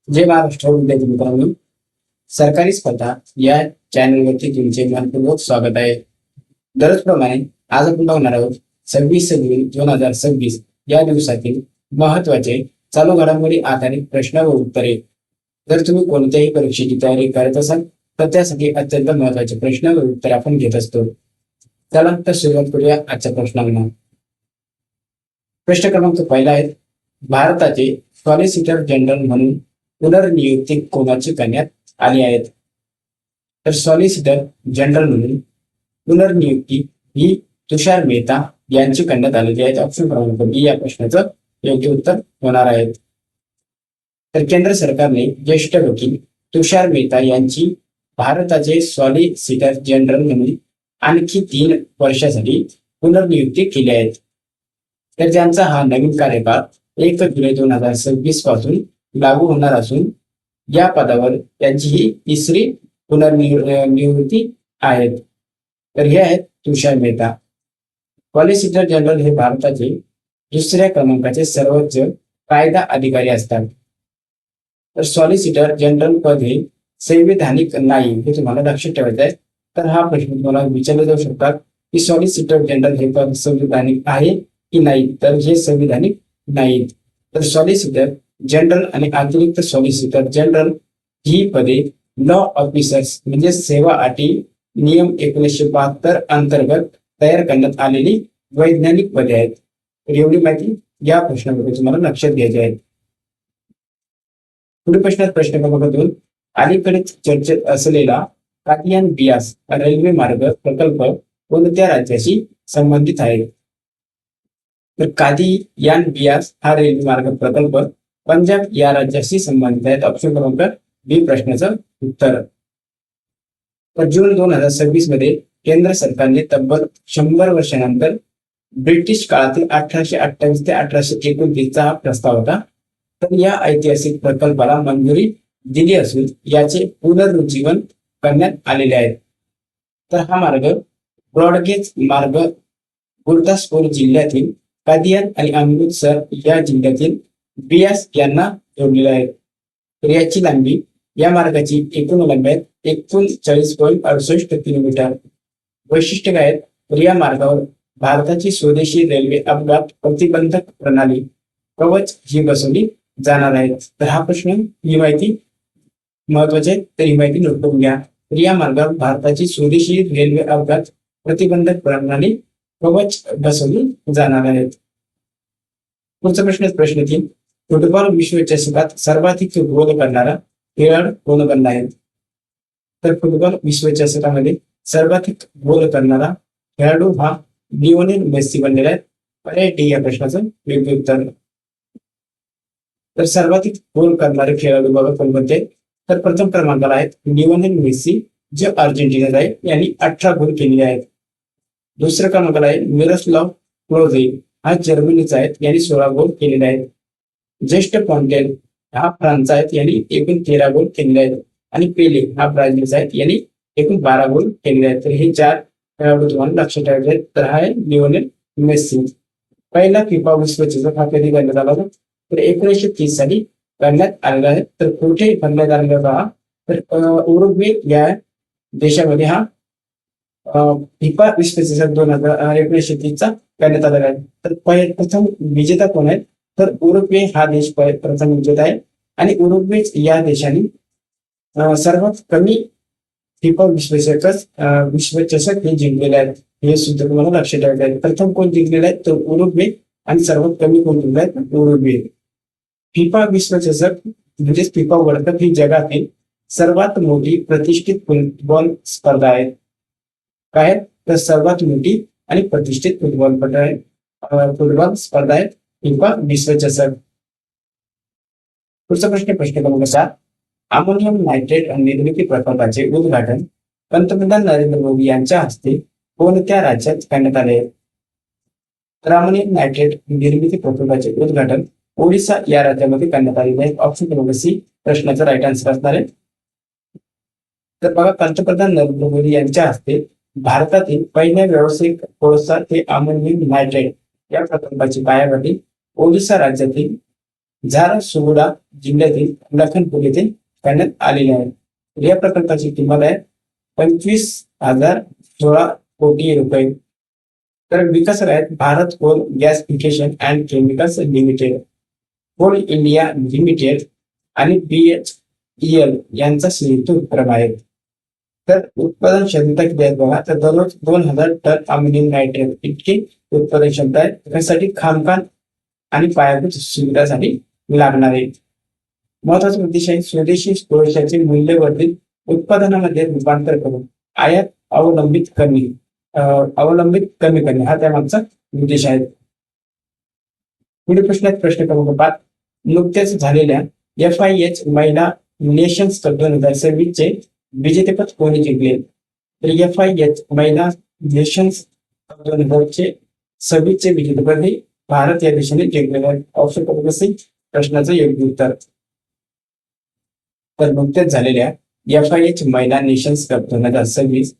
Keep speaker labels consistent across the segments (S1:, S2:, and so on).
S1: जय महाराष्ट्र विद्यार्थी मित्रांनो, सरकारी स्पर्धा या चॅनलवरती तुमचे मनपूर्वक स्वागत आहे. दररोजप्रमाणे आज आपण बघणार आहोत 26/6/2026 या दिवसातील महत्वाचे चालू घडामोडी आधारित प्रश्न व उत्तरे. जर तुम्ही कोणत्याही परीक्षेची तयारी करत असाल तर त्यासाठी अत्यंत महत्वाचे प्रश्न व उत्तरे आपण घेत असतो. चला तर सुरुवात करूया आजच्या प्रश्नांना. प्रश्न क्रमांक पहिला आहे, भारताचे सॉलिसिटर जनरल म्हणून पुनर्नियुक्ती कोणाची करण्यात आली आहे? तर सॉलिसिटर जनरल म्हणून पुनर्नियुक्ती ही तुषार मेहता यांची करण्यात आलेली आहे. ऑप्शन क्रमांक बी या प्रश्नाचं योग्य उत्तर होणार आहे. तर केंद्र सरकारने ज्येष्ठ वकील तुषार मेहता यांची भारताचे सॉलिसिटर जनरल म्हणून आणखी 3 वर्षासाठी पुनर्नियुक्ती केली आहे. तर त्यांचा हा नवीन कार्यकाळ 1 जुलै 2026 पासून लागू होणार असून या पदावर त्यांची ही 3री पुनर्नियुक्ती आहे. तर हे आहेत तुषार मेहता. सॉलिसिटर जनरल हे भारताचे 2ऱ्या क्रमांकाचे सर्वोच्च कायदा अधिकारी असतात. तर सॉलिसिटर जनरल पद हे संवैधानिक नाही हे तुम्हाला लक्षात ठेवायचं आहे. तर हा प्रश्न तुम्हाला विचारला जाऊ शकतात की सॉलिसिटर जनरल हे पद संवैधानिक आहे की नाही. तर हे संवैधानिक नाहीत. तर सॉलिसिटर जनरल आणि अतिरिक्त सॉलिसिटर जनरल ही पदे लॉ ऑफिसर्स म्हणजे सेवा अटी नियम 1972 अंतर्गत तयार करण्यात आलेली वैज्ञानिक पदे आहेत. तर एवढी माहिती या प्रश्नामध्ये तुम्हाला लक्षात घ्यायची आहे. पुढील प्रश्नात प्रश्न क्रमांक 2, अलीकडेच चर्चेत असलेला कादियान बियास रेल्वे मार्ग प्रकल्प कोणत्या राज्याशी संबंधित आहे? तर कादियान बियास हा रेल्वे मार्ग प्रकल्प पंजाब या राज्याशी संबंधित आहेत. ऑप्शन क्रमांक बी प्रश्नाचं उत्तर. तर जून 2026 मध्ये केंद्र सरकारने तब्बल 100 वर्षानंतर ब्रिटिश काळातील 1828 ते 1829 चा हा प्रस्ताव होता. तर या ऐतिहासिक प्रकल्पाला मंजुरी दिली असून याचे पुनरुज्जीवन करण्यात आलेले आहे. तर हा मार्ग ब्रॉडगेज मार्ग गुरदासपूर जिल्ह्यातील कादियान आणि अमृतसर या जिल्ह्यातील बियास यांना जोडलेला आहे. तर याची लांबी या मार्गाची एकूण लांबी आहे 39.68 किलोमीटर. वैशिष्ट्य काय आहेत? तर या मार्गावर भारताची स्वदेशी रेल्वे अपघात प्रतिबंधक प्रणाली कवच ही बसवली जाणार आहे. तर हा प्रश्न ही माहिती महत्वाची आहे, तर ही माहिती नोट करून घ्या. तर या मार्गावर भारताची स्वदेशी रेल्वे अपघात प्रतिबंधक प्रणाली कवच बसवली जाणार आहेत. पुढचा प्रश्न 3, फुटबॉल विश्वचषकात सर्वाधिक गोल करणारा खेळाडू कोण बनला आहे? तर फुटबॉल विश्वचषकामध्ये सर्वाधिक गोल करणारा खेळाडू हा लिओनेल मेस्सी बनलेला आहे. पर्याय डी या प्रश्नाचं योग्य उत्तर. तर सर्वाधिक गोल करणारे खेळाडू बघा कोणते? तर प्रथम क्रमांकाला आहेत लिओनेल मेस्सी जे अर्जेंटिना आहे, यांनी 18 गोल केलेले आहेत. दुसऱ्या क्रमांकाला आहे मिरोस्लाव क्लोझे हा जर्मनीचा आहे, यांनी 16 गोल केलेले आहेत. जेस्ट फॉन्टेन हा फ्रान्सचा आहे, यांनी एकूण 13 गोल केलेले आहेत. आणि पेले हा ब्राझीलचा आहे, यांनी एकूण 12 गोल केलेले आहेत. तर हे 4 खेळाडू तुम्हाला लक्षात ठेवायचे आहेत. तर हा आहे लिओनेल मेस्सी. पहिला फिफा विश्वचषक हा कधी करण्यात आला होता? तर 1930 साली करण्यात आलेला आहे. तर कुठे करण्यात आलेला होता? तर उरुग्वे या देशामध्ये हा फिफा विश्वचषक 1930 चा करण्यात आलेला आहे. तर प्रथम विजेता कोण आहे? तर उरुग्वे हा देश प्रथम विजेता आहे. आणि उरुग्वे या देशाने सर्वात कमी फिफा विश्वचषक हे जिंकलेले आहेत. हे सुद्धा तुम्हाला लक्षात ठेवायचे आहे. प्रथम कोण जिंकलेले आहेत? तर उरुग्वे. आणि सर्वात कमी कोण जिंकले आहेत? उरुग्वे. फिफा विश्वचषक म्हणजे फिफा वर्ल्ड कप ही जगातील सर्वात मोठी प्रतिष्ठित फुटबॉल स्पर्धा आहे. काय आहे? तर सर्वात मोठी आणि प्रतिष्ठित फुटबॉल स्पर्धा आहे फिफा विश्वचषक. पुढचा प्रश्न क्रमांक 7, अमोनियम नायट्रेट निर्मिती प्रकल्पाचे उद्घाटन पंतप्रधान नरेंद्र मोदी यांच्या हस्ते कोणत्या राज्यात करण्यात आले? तर अमोनियम नायट्रेट निर्मिती प्रकल्पाचे उद्घाटन ओडिशा या राज्यामध्ये करण्यात आलेले आहे. ऑप्शन क्रमांक सी प्रश्नाचा राईट आन्सर असणार आहे. तर बघा, पंतप्रधान नरेंद्र मोदी यांच्या हस्ते भारतातील पहिल्या व्यावसायिक कोळसा ते अमोनियम नायट्रेट या प्रकल्पाची पायाभरणी ओडिशा राज्यातील झारसुगुडा जिल्ह्यातील लखनपूर येथे करण्यात आलेले आहे. या प्रकल्पाची किंमत आहे 25,016 कोटी रुपये. तर विकसक आहेत Bharat coal gasification and chemicals limited, coal India limited आणि BHEL यांचा संयुक्त उपक्रम आहे. तर उत्पादन क्षमता किती आहे बघा, तर दररोज 2,000 टन अमोनियम नायट्रेट इतकी उत्पादन क्षमता आहे. त्यासाठी खामखान आणि पायाभूत सुविधासाठी लागणार आहे. महत्वाचा उद्देश आहे स्वदेशी कोळशाचे मूल्यवर्धित उत्पादनामध्ये रूपांतर करून आयात अवलंबित कमी करणे हा त्यामागचा उद्देश आहे. पुढील प्रश्न आहे प्रश्न क्रमांक 5. नुकत्याच झालेल्या FIH महिला नेशन्स कप 2026 चे विजेतेपद कोणी जिंकले? तर FIH महिला नेशन्स कप 2026 चे विजेतेपद हे भारत या देशाने जिंकलेले आहे. ऑप्शन क्रमांक C प्रश्नाचं योग्य उत्तर. तर नुकत्याच झालेल्या FIH महिला नेशन्स कप 2026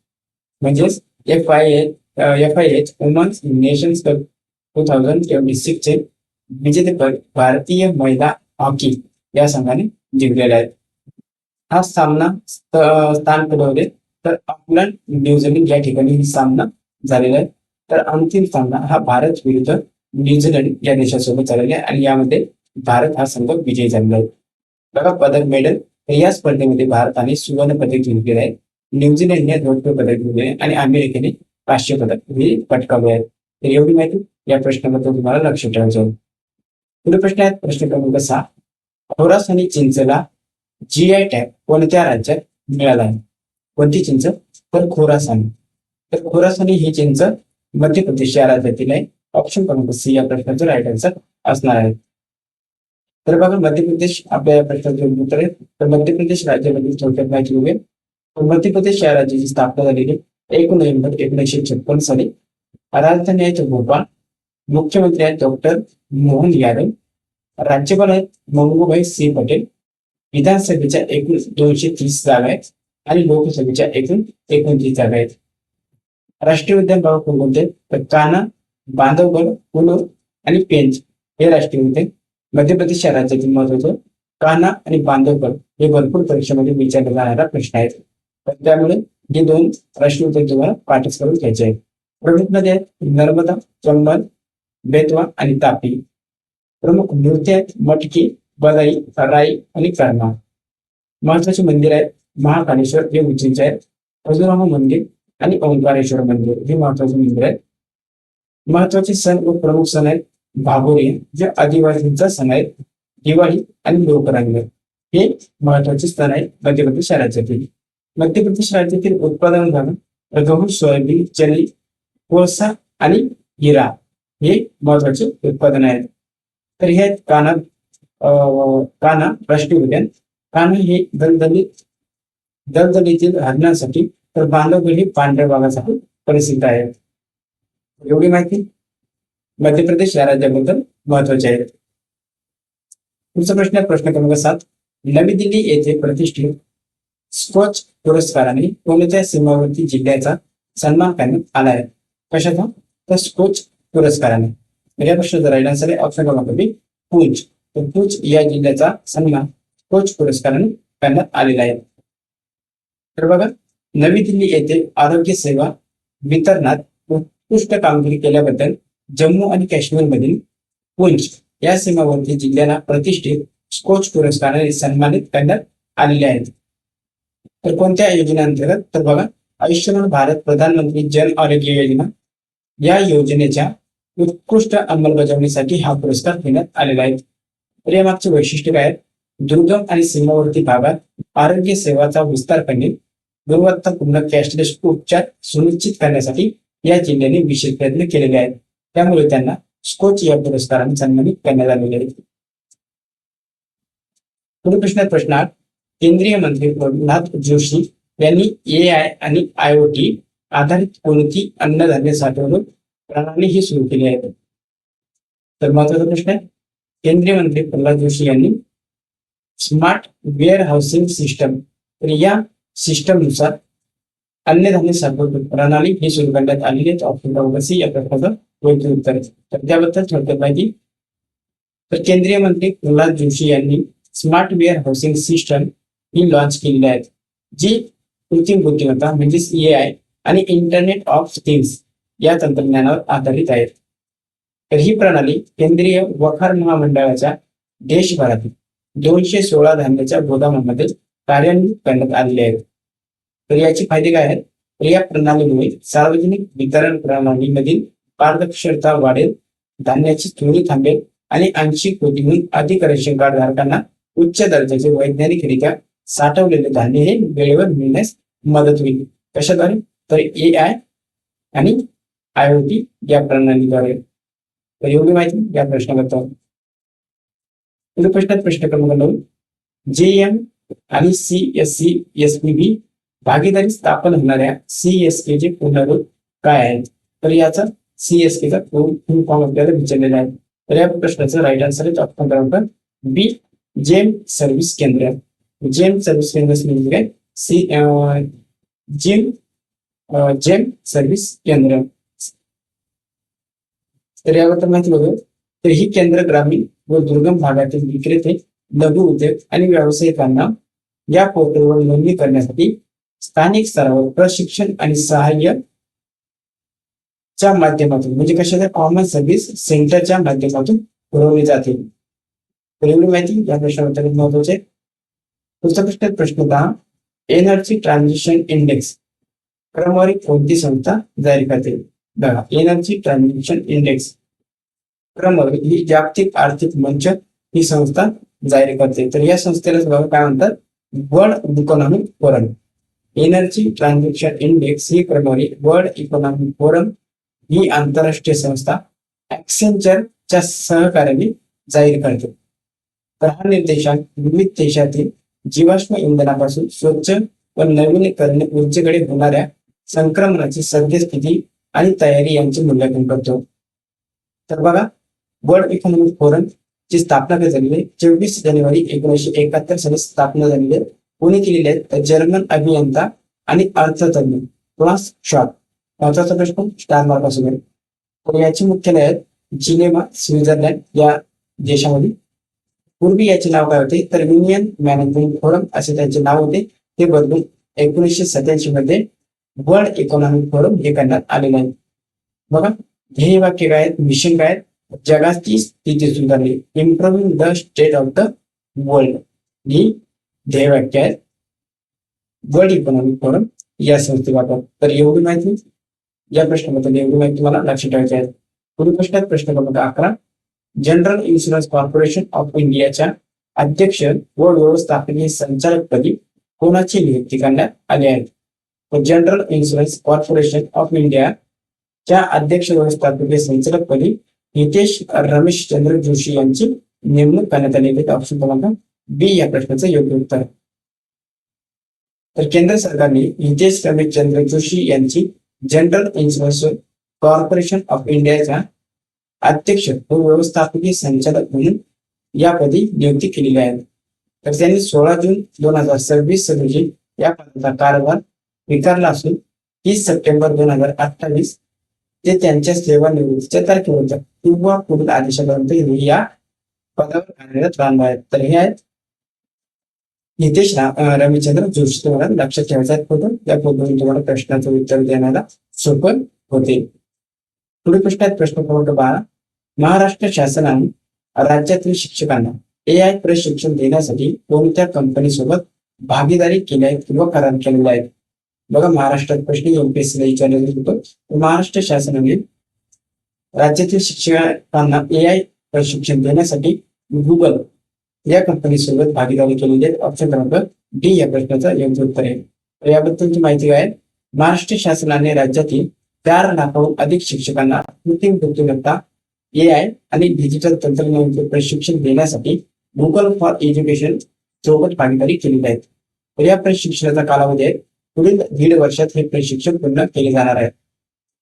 S1: म्हणजेच FIH वुमन्स नेशन्स कप 2026 चे विजेतेपद भारतीय महिला हॉकी या संघाने जिंकलेला आहे. हा सामना स्थान पटवले तर ऑकलंड न्यूझीलंड या ठिकाणी सामना झालेला आहे. तर अंतिम सामना हा भारत विरुद्ध न्यूझीलंड या देशासोबत झालेला आहे आणि यामध्ये भारत हा संघ विजयी झालेला आहे. बघा पदक मेडल या स्पर्धेमध्ये भारताने सुवर्ण पदक जिंकलेले आहे, न्यूझीलंडने रौप्य पदक जिंकले आणि अमेरिकेने कांस्य पदक हे पटकावले आहे. तर एवढी माहिती या प्रश्नाबद्दल तुम्हाला लक्ष ठेवायचं. पुढील प्रश्न आहे प्रश्न क्रमांक 6. खोरासानी चिंचला GI टॅग कोणत्या राज्यात मिळाला आहे? कोणती चिंच? तर खोरासानी. तर खोरासानी ही चिंच मध्य प्रदेश या राज्यातील आहे. ऑप्शन क्रमांक C या प्रश्नाचं राईट आन्सर असणार आहे. तर बघा मध्य प्रदेश आपल्या प्रश्नाचं उत्तर आहे. तर मध्य प्रदेश राज्यामधील थोडक्यात माहिती बघूया. मध्य प्रदेश या राज्याची स्थापना झालेली 1 नोव्हेंबर 1956 साली. राजधानी आहे भोपाळ. मुख्यमंत्री आहेत डॉक्टर मोहन यादव. राज्यपाल आहेत महबूबाई सिंह पटेल. विधानसभेच्या एकूण 230 जागा आहेत आणि लोकसभेच्या एकूण 29 जागा आहेत. राष्ट्रीय उद्यान बघा कोणते, तर कान्हा, बांधवगड, कुल्लू आणि पेंच हे राष्ट्रीय उद्यान मध्य प्रदेश या राज्यातील महत्वाचं. कान्हा आणि बांधवगड हे भरपूर परीक्षेमध्ये विचारला जाणारा प्रश्न आहेत. तर त्यामुळे हे 2 राष्ट्रीय उद्यान तुम्हाला पाठच करून घ्यायचे आहेत. प्रमुख नद्या आहेत नर्मदा, चंबल, बेतवा आणि तापी. प्रमुख मूर्ती आहेत मटकी, बदाई, राई आणि कर्मा. महत्वाचे मंदिर आहेत महाकालेश्वर हे उज्जैनचे आहेत, खजुराहो मंदिर आणि ओंकारेश्वर मंदिर हे महत्वाचे मंदिर आहेत. महत्वाचे सण व प्रमुख सण आहेत भागोरी जे आदिवासींचा सण आहे, दिवाळी आणि लोकरंग हे महत्वाचे सण आहेत मध्य प्रदेश राज्यातील. मध्य प्रदेश राज्यातील उत्पादन झालं गहू, सोयाबीन, चणे, कोळसा आणि हिरा हे महत्वाचे उत्पादन आहेत. तर हे आहेत कान्हा राष्ट्रीय उद्यान. कान्हा हे दलदलीतील हरणांसाठी, तर बांधवगड हे पांढऱ्या वाघासाठी प्रसिद्ध आहे. एवढी माहिती मध्य प्रदेश या राज्याबद्दल महत्वाची आहे. पुढचा प्रश्न आहे प्रश्न क्रमांक 7. नवी दिल्ली येथे प्रतिष्ठित स्कॉच पुरस्काराने कोणत्या सीमावर्ती जिल्ह्याचा सन्मान करण्यात आला आहे? कशाचा? तर स्कॉच पुरस्काराने. या प्रश्नाचा राईट आन्सर आहे ऑप्शन क्रमांक B पूंछ. तर पूंछ या जिल्ह्याचा सन्मान स्कॉच पुरस्काराने करण्यात आलेला आहे. तर बघा नवी दिल्ली येथे आरोग्य सेवा वितरणात उत्कृष्ट कामगिरी केल्याबद्दल जम्मू आणि काश्मीर मधील पूंछ या सीमावर्ती जिल्ह्याला प्रतिष्ठित स्कॉच पुरस्काराने सन्मानित करण्यात आलेले आहेत. तर कोणत्या योजनेअंतर्गत? तर बघा आयुष्यमान भारत प्रधानमंत्री जन आरोग्य योजना या योजनेच्या उत्कृष्ट अंमलबजावणीसाठी हा पुरस्कार देण्यात आलेला आहे. तर या मागचे वैशिष्ट्य काय आहे? दुर्गम आणि सीमावर्ती भागात आरोग्य सेवाचा विस्तार करणे, गुणवत्तापूर्ण कॅशलेस उपचार सुनिश्चित करण्यासाठी या जिल्ह्याने विशेष प्रयत्न केलेले आहेत. त्यामुळे त्यांना स्कॉच या पुरस्काराने सन्मानित करण्यात आलेले आहे. पुढील प्रश्न 8. केंद्रीय मंत्री प्रल्हाद जोशी यांनी AI आणि IoT आधारित कोणती अन्नधान्य साठवणूक प्रणाली ही सुरू केली आहे? तर महत्वाचा प्रश्न आहे. केंद्रीय मंत्री प्रल्हाद जोशी यांनी स्मार्ट वेअर हाऊसिंग सिस्टम, तर या सिस्टम नुसार अन्नधान्य साठवणूक प्रणाली ही सुरू करण्यात आलेली आहे. ऑप्शन क्रमांक C या प्रश्नाचं योग्य उत्तर आहे. तर त्याबद्दल थोडक्यात माहिती. तर केंद्रीय मंत्री प्रल्हाद जोशी यांनी स्मार्ट वेअर हाऊसिंग सिस्टम ही लॉन्च केलेली आहे, जी कृत्रिम बुद्धिमत्ता म्हणजेच AI आणि इंटरनेट ऑफ थिंग्स या तंत्रज्ञानावर आधारित आहे. तर ही प्रणाली केंद्रीय वखार महामंडळाच्या देशभरातील 216 धान्याच्या गोदामांमध्ये कार्यान्वित करण्यात आलेले आहेत. तर याचे फायदे काय आहेत? तर या प्रणालीमुळे सार्वजनिक वितरण प्रणालीमधील पारदर्शकता वाढेल, धान्याची चोरी थांबेल आणि आंशिक कृतीहून अधिक रेशन कार्ड धारकांना उच्च दर्जाचे वैज्ञानिकरित्या साठवलेले धान्य हे वेळेवर मिळण्यास मदत होईल. कशाद्वारे? तर AI आणि IoT या प्रणालीद्वारे. तर एवढी माहिती या प्रश्नाबद्दल. पुढील प्रश्नात प्रश्न क्रमांक 9, JM आणि CSCSPB भागीदारी स्थापन होणाऱ्या CSK चे पूर्ण काय आहेत? तर याचा CSK चा फुल फॉर्म आपल्याला विचारलेला आहे. तर या प्रश्नाचं राईट आन्सर आहे ऑप्शन क्रमांक बी, जेम सर्व्हिस केंद्र. जेम सर्व्हिस केंद्र म्हणजे काय? जेम सर्व्हिस केंद्र. तर याबद्दल माहिती बघू. तर ही केंद्र ग्रामीण व दुर्गम भागातील विक्रेते, लघु उद्योग आणि व्यावसायिकांना या पोर्टलवर नोंदणी करण्यासाठी स्थानिक स्तरावर प्रशिक्षण आणि सहाय्य च्या माध्यमातून म्हणजे कशाच्या कॉमन सर्व्हिस सेंटरच्या माध्यमातून पुरवली जाते. तर एवढी माहिती या प्रश्नाबद्दल महत्वाचे. पुढचा प्रश्न प्रश्न 10, एनर्जी ट्रान्झिशन इंडेक्स क्रमवारी कोणती संस्था जारी करते? बघा, एनर्जी ट्रान्झिशन इंडेक्स क्रमवारी ही जागतिक आर्थिक मंच ही संस्था जारी करते. तर या संस्थेला बघा काय म्हणतात? World economic forum. Energy transition index ही क्रमवारी वर्ल्ड इकॉनॉमिक फोरम ही आंतरराष्ट्रीय संस्था ॲक्सेंचरच्या सहकार्याने जाहीर करते. तर हा निर्देशांक विविध देशातील जीवाश्म इंधनापासून स्वच्छ व नवीनीकरण ऊर्जेकडे होणाऱ्या संक्रमणाची सद्यस्थिती आणि तयारी यांचे मूल्यांकन करतो. तर बघा, वर्ल्ड इकॉनॉमिक फोरम ची स्थापना कधी झाली? 24 जानेवारी 1971 साली स्थापना झालेली आहे. कोणी केलेली आहे? तर जर्मन अभियंता आणि अर्थतज्ञ क्लास शॉप. महत्वाचा प्रश्न स्टार मार्क असू नये. तर याचे मुख्यालय आहेत जिनेव्हा, स्वित्झर्लंड या देशामध्ये. पूर्वी याचे नाव काय होते? तर युनियन मॅनेजमेंट फोरम असे त्यांचे नाव होते. ते बदलून 1987 मध्ये वर्ल्ड इकॉनॉमिक फोरम हे करण्यात आलेले आहे. बघा, ध्येय वाक्य काय आहेत? मिशन काय आहेत? जगाची स्थिती सुधारणे, improving the state of the world ही ध्येय वाक्य आहेत वर्ल्ड इकॉनॉमिक फोरम या संस्थेबाबत. तर एवढी माहिती या प्रश्नाबद्दल एवढी माहिती तुम्हाला लक्षात ठेवायची आहे. पुढील प्रश्न प्रश्न क्रमांक 11, जनरल इन्शुरन्स कॉर्पोरेशन ऑफ इंडियाच्या अध्यक्ष व व्यवस्थापकीय संचालकपदी कोणाची नियुक्ती करण्यात आली आहे? तर जनरल इन्शुरन्स कॉर्पोरेशन ऑफ इंडियाच्या अध्यक्ष व्यवस्थापकीय संचालकपदी हितेश रमेशचंद्र जोशी यांची नेमणूक करण्यात आली आहे. ऑप्शन क्रमांक बी या प्रश्नाचं योग्य उत्तर. तर केंद्र सरकारने हितेश रमेशचंद्र जोशी यांची जनरल इन्शुरन्स कॉर्पोरेशन ऑफ इंडियाच्या अध्यक्ष व व्यवस्थापकीय संचालक म्हणून यापदी नियुक्ती केलेली आहे. तर त्यांनी 16 जून 2026 रोजी या पदाचा कार्यभार स्वीकारला असून 30 सप्टेंबर 2028 ते त्यांच्या सेवानिवृत्तीच्या तारखेपर्यंत किंवा पुढील आदेशापर्यंत या पदावर कार्यरत राहणार आहेत. तर हे आहेत हितेश रमेशचंद्र जोशी. तुम्हाला लक्षात ठेवायचा आहे फोटो. या फोटोवरून तुम्हाला प्रश्नाचं उत्तर देण्याला सोपं होते. पुढील प्रश्न आहेत प्रश्न क्रमांक 12, महाराष्ट्र शासनाने राज्यातील शिक्षकांना AI प्रशिक्षण देण्यासाठी कोणत्या कंपनीसोबत भागीदारी केली आहे किंवा करार केलेला आहे? बघा, महाराष्ट्रात प्रश्न MPSC ला विचारलेला होतो. महाराष्ट्र शासनाने राज्यातील शिक्षकांना AI प्रशिक्षण देण्यासाठी गुगल या कंपनी सोबत भागीदारी केलेली आहे. ऑप्शन क्रमांक डी या प्रश्नाचा योग्य उत्तर आहे. तर याबद्दलची माहिती काय? महाराष्ट्र शासनाने राज्यातील 4 लाखाहून अधिक शिक्षकांना कृत्रिम बुद्धिमत्ता, AI आणि डिजिटल तंत्रज्ञानाचे प्रशिक्षण देण्यासाठी गुगल फॉर एज्युकेशन सोबत भागीदारी केलेली आहे. तर या प्रशिक्षणाचा कालावधी आहे पुढील 1.5 वर्षात हे प्रशिक्षण पूर्ण केले जाणार आहे.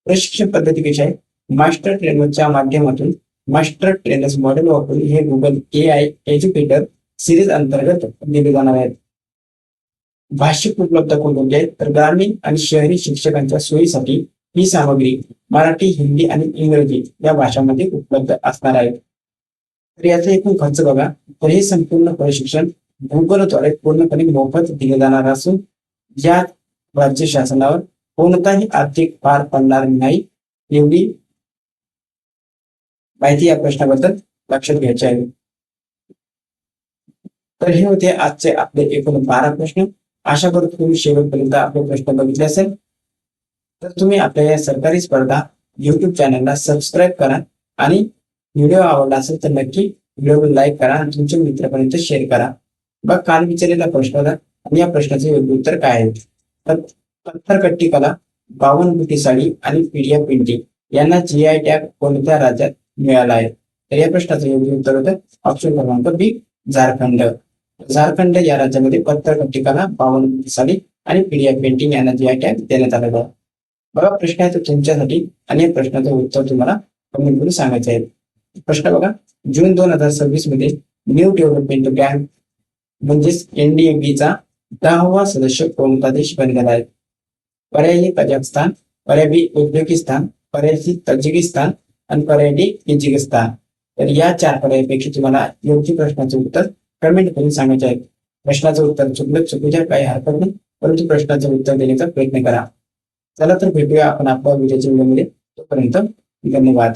S1: प्रशिक्षण पद्धती कशी आहे? मास्टर ट्रेनरच्या माध्यमातून मास्टर ट्रेनर्स मॉडेल वापरून हे गुगल AI एज्युकेटर सिरीज अंतर्गत दिले जाणार आहेत. भाषिक उपलब्ध कोणते आहेत? तर ग्रामीण आणि शहरी शिक्षकांच्या सोयीसाठी ही सामग्री मराठी, हिंदी आणि इंग्रजी या भाषांमध्ये उपलब्ध असणार आहे. तर याचा एकूण खर्च बघा, तर हे संपूर्ण प्रशिक्षण गुगलद्वारे पूर्णपणे मोफत दिले जाणार असून या राज्य शासनावर कोणताही आर्थिक भार पडणार नाही, एवढी माहिती या प्रश्नाबद्दल लक्षात घ्यायची आहे. तर हे होते आजचे आपले एकूण 12 प्रश्न. आशा करतो तुम्ही शेवटपर्यंत आपले प्रश्न बघितले असेल. तर तुम्ही आपल्या या सरकारी स्पर्धा YouTube चॅनलला सबस्क्राईब करा आणि व्हिडिओ आवडला असेल तर नक्की व्हिडिओला लाईक करा आणि तुमच्या मित्रांपर्यंत शेअर करा. बघ, काल विचारलेला प्रश्न होता आणि या प्रश्नाचे योग्य उत्तर काय आहे. तर पत्थरकट्टी कला, 52 बुटी साडी आणि पीडीएफ पेंटिंग यांना GI टॅग कोणत्या राज्यात मिळाला आहे. तर या प्रश्नाचं योग्य उत्तर होतं ऑप्शन क्रमांक बी, झारखंड. झारखंड या राज्यामध्ये पत्थरकट्टी कला, 52 बुटी साडी आणि पीडीएफ पेंटिंग यांना GI टॅग देण्यात आलेला आहे. बघा, प्रश्न आहे तो तुमच्यासाठी आणि या प्रश्नाचं उत्तर तुम्हाला कमेंट करून सांगायचे आहे. प्रश्न बघा, जून 2026 मध्ये न्यू डेव्हलपमेंट बँक म्हणजेच NDB-चा 10वा सदस्य कोणता देश बनलेला आहे. पर्याय कझाकस्तान, पर्याय बी उझबेकिस्तान, पर्याय सी तजिकिस्तान आणि पर्याय डी किर्गिझस्तान. तर या 4 पर्यायापैकी तुम्हाला योग्य प्रश्नाचं उत्तर कमेंट करून सांगायचे आहे. प्रश्नाचं उत्तर चुकू द्या, काही हरकत नाही, परंतु प्रश्नाचं उत्तर देण्याचा प्रयत्न करा. चला तर भेटूया आपण आपल्या व्हिडिओच्या व्हिडिओमध्ये. तोपर्यंत धन्यवाद.